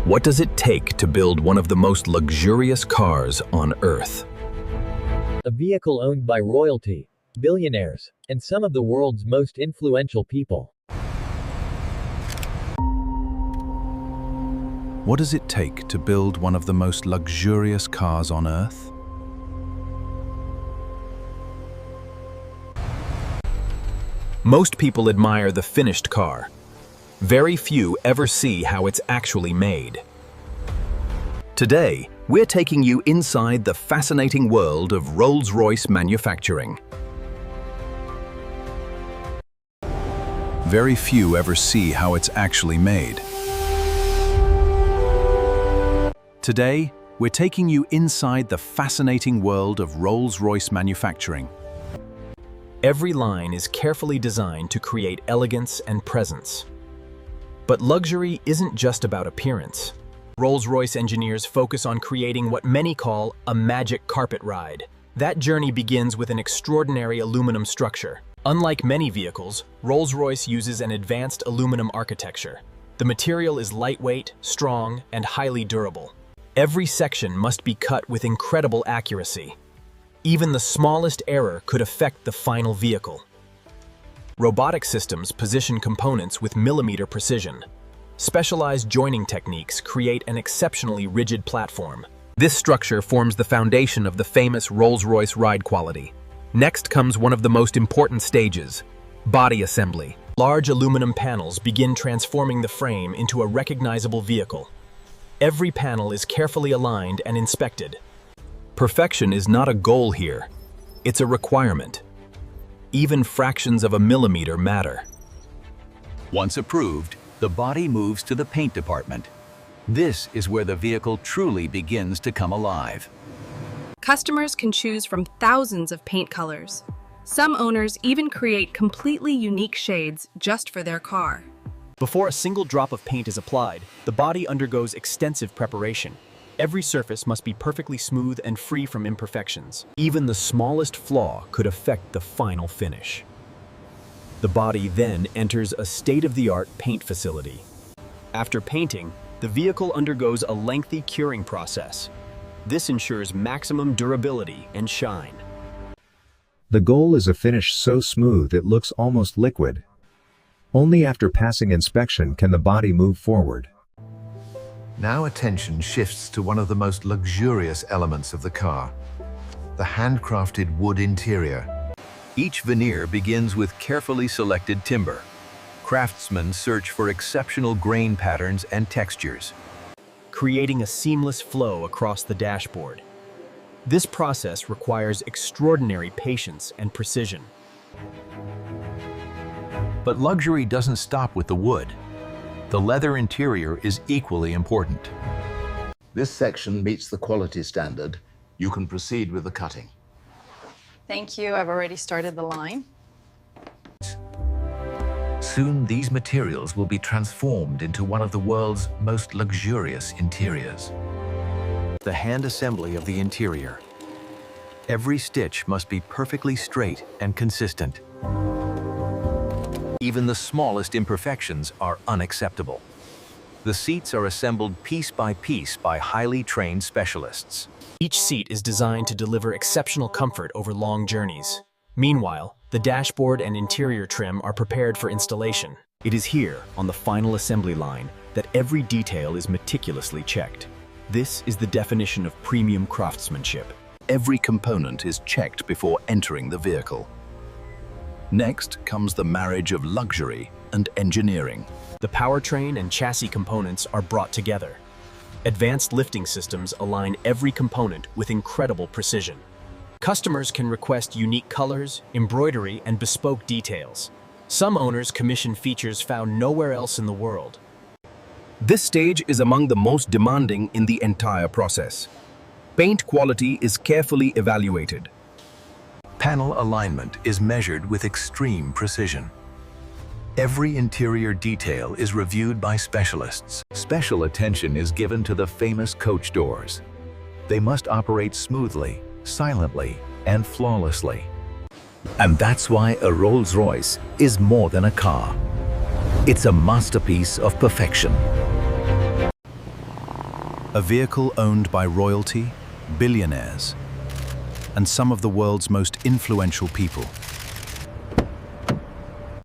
What does it take to build one of the most luxurious cars on Earth? A vehicle owned by royalty, billionaires, and some of the world's most influential people. What does it take to build one of the most luxurious cars on Earth? Most people admire the finished car. Very few ever see how it's actually made. Today, we're taking you inside the fascinating world of Rolls-Royce manufacturing. Very few ever see how it's actually made. Today, we're taking you inside the fascinating world of Rolls-Royce manufacturing. Every line is carefully designed to create elegance and presence. But luxury isn't just about appearance. Rolls-Royce engineers focus on creating what many call a magic carpet ride. That journey begins with an extraordinary aluminum structure. Unlike many vehicles, Rolls-Royce uses an advanced aluminum architecture. The material is lightweight, strong, and highly durable. Every section must be cut with incredible accuracy. Even the smallest error could affect the final vehicle. Robotic systems position components with millimeter precision. Specialized joining techniques create an exceptionally rigid platform. This structure forms the foundation of the famous Rolls-Royce ride quality. Next comes one of the most important stages, body assembly. Large aluminum panels begin transforming the frame into a recognizable vehicle. Every panel is carefully aligned and inspected. Perfection is not a goal here, it's a requirement. Even fractions of a millimeter matter. Once approved, the body moves to the paint department. This is where the vehicle truly begins to come alive. Customers can choose from thousands of paint colors. Some owners even create completely unique shades just for their car. Before a single drop of paint is applied, the body undergoes extensive preparation. Every surface must be perfectly smooth and free from imperfections. Even the smallest flaw could affect the final finish. The body then enters a state-of-the-art paint facility. After painting, the vehicle undergoes a lengthy curing process. This ensures maximum durability and shine. The goal is a finish so smooth it looks almost liquid. Only after passing inspection can the body move forward. Now attention shifts to one of the most luxurious elements of the car, the handcrafted wood interior. Each veneer begins with carefully selected timber. Craftsmen search for exceptional grain patterns and textures, creating a seamless flow across the dashboard. This process requires extraordinary patience and precision. But luxury doesn't stop with the wood. The leather interior is equally important. This section meets the quality standard. You can proceed with the cutting. Thank you. I've already started the line. Soon, these materials will be transformed into one of the world's most luxurious interiors. The hand assembly of the interior. Every stitch must be perfectly straight and consistent. Even the smallest imperfections are unacceptable. The seats are assembled piece by highly trained specialists. Each seat is designed to deliver exceptional comfort over long journeys. Meanwhile, the dashboard and interior trim are prepared for installation. It is here, on the final assembly line, that every detail is meticulously checked. This is the definition of premium craftsmanship. Every component is checked before entering the vehicle. Next comes the marriage of luxury and engineering. The powertrain and chassis components are brought together. Advanced lifting systems align every component with incredible precision. Customers can request unique colors, embroidery, and bespoke details. Some owners commission features found nowhere else in the world. This stage is among the most demanding in the entire process. Paint quality is carefully evaluated. Panel alignment is measured with extreme precision. Every interior detail is reviewed by specialists. Special attention is given to the famous coach doors. They must operate smoothly, silently, and flawlessly. And that's why a Rolls-Royce is more than a car. It's a masterpiece of perfection. A vehicle owned by royalty, billionaires, and some of the world's most influential people.